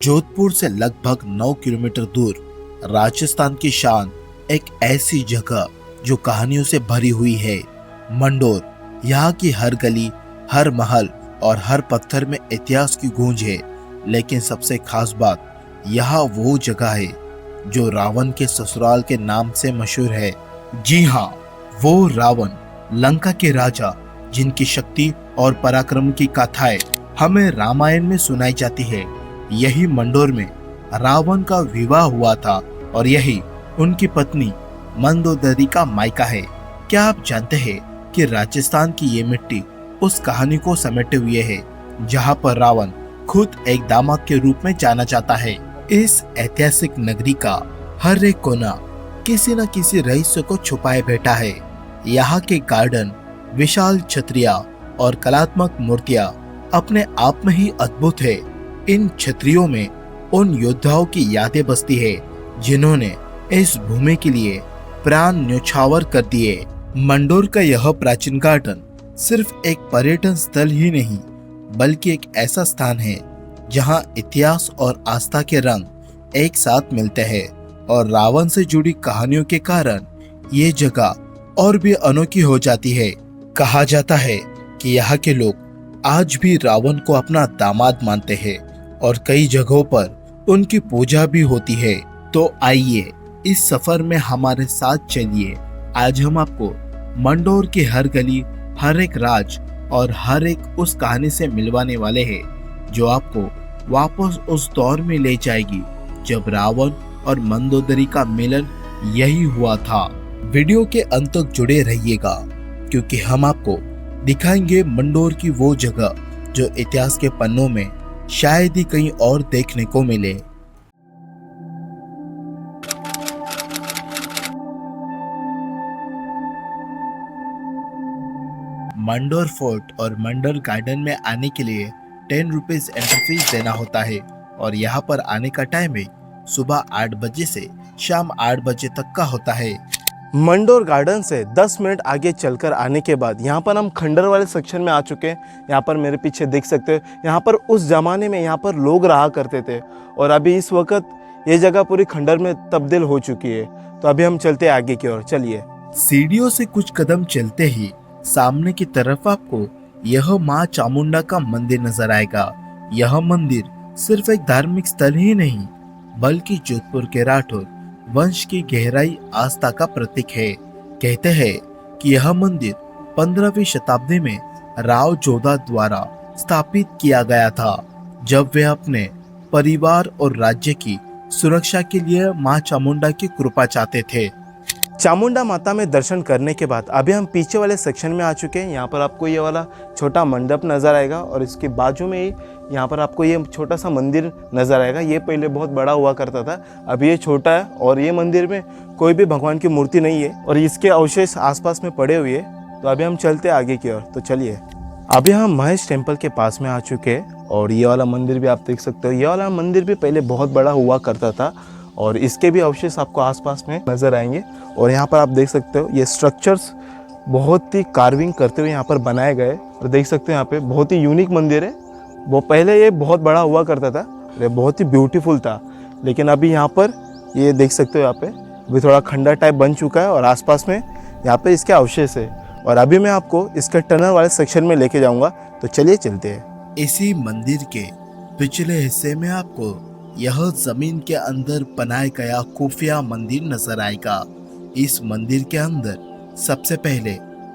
जोधपुर से लगभग 9 किलोमीटर दूर राजस्थान की शान, एक ऐसी जगह जो कहानियों से भरी हुई है। मंडोर। यहाँ की हर गली, हर महल और हर पत्थर में इतिहास की गूंज है। लेकिन सबसे खास बात, यहाँ वो जगह है जो रावण के ससुराल के नाम से मशहूर है। जी हाँ, वो रावण, लंका के राजा, जिनकी शक्ति और पराक्रम की गाथाएं हमें रामायण में सुनाई जाती है। यही मंडोर में रावण का विवाह हुआ था और यही उनकी पत्नी मंदोदरी का मायका है। क्या आप जानते हैं कि राजस्थान की ये मिट्टी उस कहानी को समेटे हुए है जहाँ पर रावण खुद एक दामाद के रूप में जाना जाता है। इस ऐतिहासिक नगरी का हर एक कोना किसी न किसी रहस्य को छुपाए बैठा है। यहाँ के गार्डन, विशाल छतरियां और कलात्मक मूर्तियां अपने आप में ही अद्भुत है। इन छतरियों में उन योद्धाओं की यादें बसती है जिन्होंने इस भूमि के लिए प्राण न्यौछावर कर दिए। मंडोर का यह प्राचीन गार्डन सिर्फ एक पर्यटन स्थल ही नहीं, बल्कि एक ऐसा स्थान है जहां इतिहास और आस्था के रंग एक साथ मिलते हैं। और रावण से जुड़ी कहानियों के कारण ये जगह और भी अनोखी हो जाती है। कहा जाता है कि यहाँ के लोग आज भी रावण को अपना दामाद मानते हैं और कई जगहों पर उनकी पूजा भी होती है। तो आइए इस सफर में हमारे साथ चलिए। आज हम आपको मंडोर की हर गली, हर एक राज और हर एक उस कहानी से मिलवाने वाले हैं जो आपको वापस उस दौर में ले जाएगी जब रावण और मंदोदरी का मिलन यही हुआ था। वीडियो के अंत तक जुड़े रहिएगा क्योंकि हम आपको दिखाएंगे मंडोर की वो जगह जो इतिहास के पन्नों में शायद ही कहीं और देखने को मिले। मंडोर फोर्ट और मंडोर गार्डन में आने के लिए 10 रुपीज एंट्री फीस देना होता है और यहाँ पर आने का टाइम है सुबह 8 बजे से शाम 8 बजे तक का होता है। मंडोर गार्डन से 10 मिनट आगे चलकर आने के बाद यहाँ पर हम खंडर वाले सेक्शन में आ चुके हैं। यहाँ पर मेरे पीछे देख सकते हो, यहाँ पर उस जमाने में यहाँ पर लोग रहा करते थे और अभी इस वक्त ये जगह पूरी खंडर में तब्दील हो चुकी है। तो अभी हम चलते हैं आगे की ओर, चलिए। सीढ़ियों से कुछ कदम चलते ही सामने की तरफ आपको यह माँ चामुंडा का मंदिर नजर आएगा। यह मंदिर सिर्फ एक धार्मिक स्थल ही नहीं, बल्कि जोधपुर के राठौर वंश की गहराई आस्था का प्रतीक है। कहते हैं कि यह मंदिर 15वीं शताब्दी में राव जोधा द्वारा स्थापित किया गया था जब वे अपने परिवार और राज्य की सुरक्षा के लिए मां चामुंडा की कृपा चाहते थे। चामुंडा माता में दर्शन करने के बाद अभी हम पीछे वाले सेक्शन में आ चुके हैं। यहाँ पर आपको ये वाला छोटा मंडप नज़र आएगा और इसके बाजू में ही यहाँ पर आपको ये छोटा सा मंदिर नज़र आएगा। ये पहले बहुत बड़ा हुआ करता था, अभी ये छोटा है और ये मंदिर में कोई भी भगवान की मूर्ति नहीं है और इसके अवशेष आसपास में पड़े हुए हैं। तो अभी हम चलते हैं आगे की ओर, तो चलिए। अभी हम महेश टेम्पल के पास में आ चुके हैं और ये वाला मंदिर भी आप देख सकते हो। ये वाला मंदिर भी पहले बहुत बड़ा हुआ करता था और इसके भी अवशेष आपको आसपास में नज़र आएंगे। और यहाँ पर आप देख सकते हो ये स्ट्रक्चर्स बहुत ही कार्विंग करते हुए यहाँ पर बनाए गए और देख सकते हो यहाँ पे बहुत ही यूनिक मंदिर है। वो पहले ये बहुत बड़ा हुआ करता था, ये बहुत ही ब्यूटीफुल था, लेकिन अभी यहाँ पर ये देख सकते हो यहाँ पे अभी थोड़ा खंडर टाइप बन चुका है और आसपास में यहाँ पे इसके अवशेष है। और अभी मैं आपको इसके टनल वाले सेक्शन में लेके जाऊँगा, तो चलिए चलते हैं। इसी मंदिर के पिछले हिस्से में आपको यह जमीन के अंदर बनाया गया खुफिया मंदिर नजर आएगा। इस मंदिर के अंदर सबसे पहले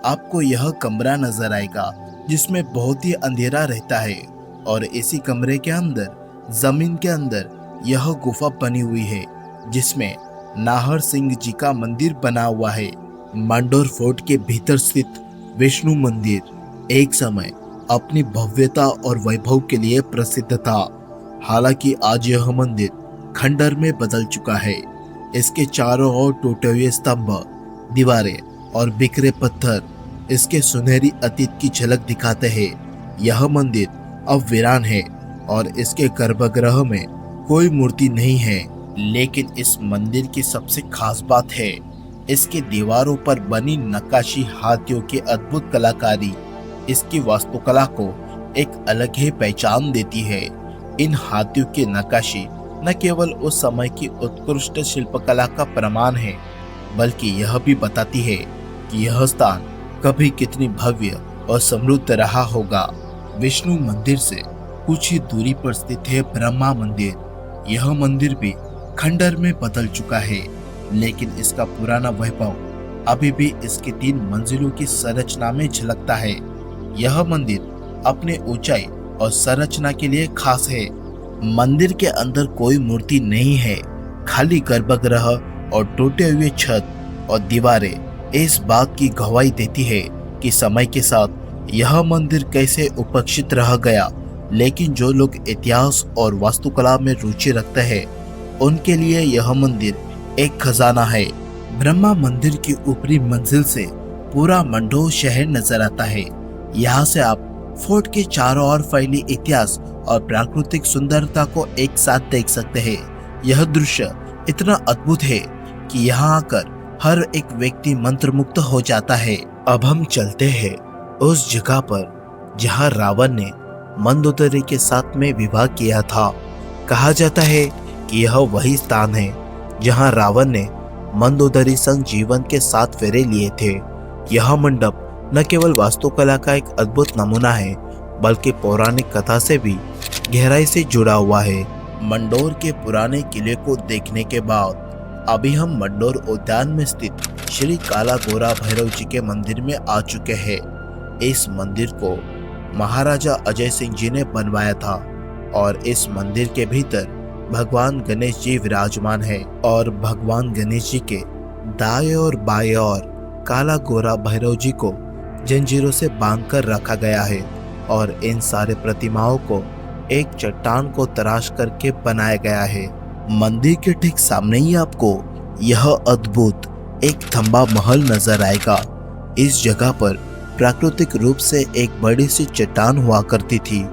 आपको यह कमरा नजर आएगा जिसमें बहुत ही अंधेरा रहता है और इसी कमरे के अंदर जमीन के अंदर यह गुफा बनी हुई है जिसमें नाहर सिंह जी का मंदिर बना हुआ है। मंडोर फोर्ट के भीतर स्थित विष्णु मंदिर एक समय अपनी भव्यता और वैभव के लिए प्रसिद्ध था। हालांकि आज यह मंदिर खंडर में बदल चुका है। इसके चारों ओर टूटे हुए स्तंभ, दीवारें और बिखरे पत्थर इसके सुनहरी अतीत की झलक दिखाते हैं। यह मंदिर अब वीरान है और इसके गर्भगृह में कोई मूर्ति नहीं है, लेकिन इस मंदिर की सबसे खास बात है इसके दीवारों पर बनी नक्काशी, हाथियों की अद्भुत कलाकारी इसकी वास्तुकला को एक अलग ही पहचान देती है। इन हाथियों की नक्काशी न केवल उस समय की उत्कृष्ट शिल्पकला का प्रमाण है, बल्कि यह भी बताती है कि यह स्थान कभी कितनी भव्य और समृद्ध रहा होगा। विष्णु मंदिर से कुछ ही दूरी पर स्थित है ब्रह्मा मंदिर। यह मंदिर भी खंडर में बदल चुका है, लेकिन इसका पुराना वैभव अभी भी इसकी 3 मंजिलों की संरचना में झलकता है। यह मंदिर अपने ऊंचाई और संरचना के लिए खास है। मंदिर के अंदर कोई मूर्ति नहीं है, खाली गर्भगृह और टूटे हुए छत और दीवारें इस बात की गवाही देती है कि समय के साथ यह मंदिर कैसे उपेक्षित रह गया। लेकिन जो लोग इतिहास और वास्तुकला में रुचि रखते हैं, उनके लिए यह मंदिर एक खजाना है। ब्रह्मा मंदिर की ऊपरी मंजिल से पूरा मंडोर शहर नजर आता है। यहाँ से आप फोर्ट के चारों ओर फैली इतिहास और प्राकृतिक सुंदरता को एक साथ देख सकते हैं। यह दृश्य इतना अद्भुत है कि यहाँ आकर हर एक व्यक्ति मंत्रमुग्ध हो जाता है। अब हम चलते हैं उस जगह पर जहाँ रावण ने मंदोदरी के साथ में विवाह किया था। कहा जाता है कि यह वही स्थान है जहाँ रावण ने मंदोदरी संग जीवन के 7 फेरे लिए थे। यह मंडप न केवल वास्तुकला का एक अद्भुत नमूना है, बल्कि पौराणिक कथा से भी गहराई से जुड़ा हुआ है। मंडोर के पुराने किले को देखने के बाद अभी हम मंडोर उद्यान में स्थित श्री काला गोरा भैरव जी के मंदिर में आ चुके हैं। इस मंदिर को महाराजा अजय सिंह जी ने बनवाया था और इस मंदिर के भीतर भगवान गणेश जी विराजमान है और भगवान गणेश जी के दाएं और बाएं ओर काला गोरा भैरव जी को जंजीरों से बांधकर रखा गया है और इन सारे प्रतिमाओं को एक चट्टान को तराश करके बनाया गया है। मंदिर के ठीक सामने ही आपको यह अद्भुत एक थंबा महल नजर आएगा। इस जगह पर प्राकृतिक रूप से एक बड़ी सी चट्टान हुआ करती थी।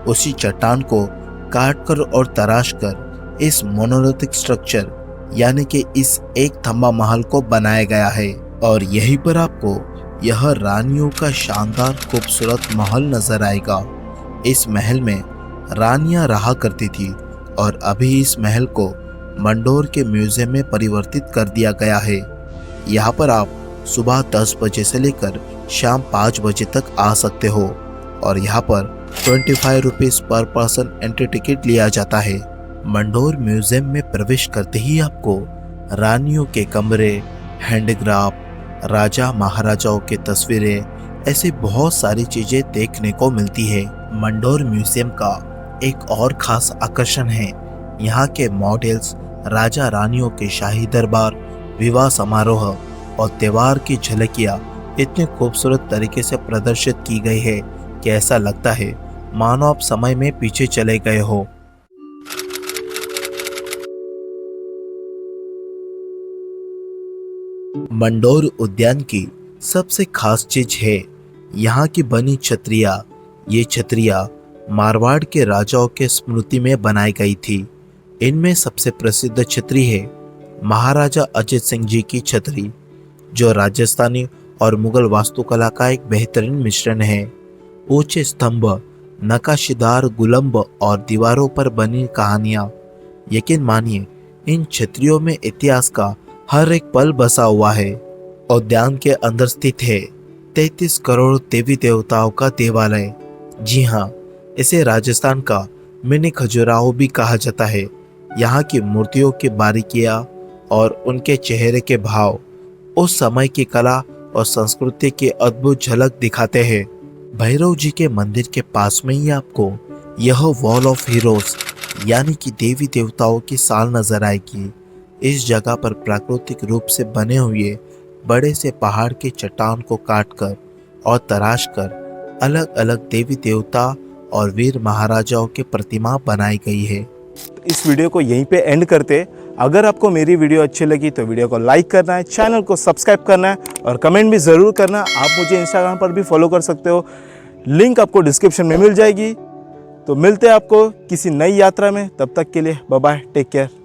उसी चट्टान को काटकर और तराश कर इस मोनोलिथिक स्ट्रक्चर यानी कि इस एक थंबा महल को बनाया गया है और यहीं पर आपको यह रानियों का शानदार खूबसूरत महल नजर आएगा। इस महल में रानियां रहा करती थी और अभी इस महल को मंडोर के म्यूजियम में परिवर्तित कर दिया गया है। यहाँ पर आप सुबह 10 बजे से लेकर शाम 5 बजे तक आ सकते हो और यहाँ पर 25 rupees per person entry ticket लिया जाता है। मंडोर म्यूजियम में प्रवेश करते ही आपको रानियों के कमरे, हैंडक्राफ्ट, राजा महाराजाओं की तस्वीरें, ऐसी बहुत सारी चीजें देखने को मिलती है। मंडोर म्यूजियम का एक और खास आकर्षण है यहाँ के मॉडल्स। राजा रानियों के शाही दरबार, विवाह समारोह और त्योहार की झलकियाँ इतने खूबसूरत तरीके से प्रदर्शित की गई है कि ऐसा लगता है मानो आप समय में पीछे चले गए हो। मंडोर उद्यान की सबसे खास चीज है यहाँ की बनी छतरियाँ। ये छतरियाँ मारवाड़ के राजाओं के स्मृति में बनाई गई थी। इनमें सबसे प्रसिद्ध छतरी है महाराजा अजित सिंह जी की छतरी, जो राजस्थानी और मुगल वास्तुकला का एक बेहतरीन मिश्रण है। ऊंचे स्तंभ, नक्काशीदार गुलंब और दीवारों पर बनी कहानियां, यकीन मानिए इन छतरियों में इतिहास का हर एक पल बसा हुआ है। उद्यान के अंदर स्थित है 33 करोड़ देवी देवताओं का देवालय। जी हाँ, इसे राजस्थान का मिनी खजुराहो भी कहा जाता है। यहाँ की मूर्तियों की बारीकियाँ और उनके चेहरे के भाव उस समय की कला और संस्कृति की अद्भुत झलक दिखाते हैं। भैरव जी के मंदिर के पास में ही आपको यह वॉल ऑफ हीरोज यानी कि देवी देवताओं की साल नजर आएगी। इस जगह पर प्राकृतिक रूप से बने हुए बड़े से पहाड़ के चट्टान को काटकर और तराश कर अलग अलग देवी देवता और वीर महाराजाओं की प्रतिमा बनाई गई है। इस वीडियो को यहीं पे एंड करते। अगर आपको मेरी वीडियो अच्छी लगी तो वीडियो को लाइक करना है, चैनल को सब्सक्राइब करना है और कमेंट भी ज़रूर करना। आप मुझे इंस्टाग्राम पर भी फॉलो कर सकते हो, लिंक आपको डिस्क्रिप्शन में मिल जाएगी। तो मिलते हैं आपको किसी नई यात्रा में, तब तक के लिए बाय बाय, टेक केयर।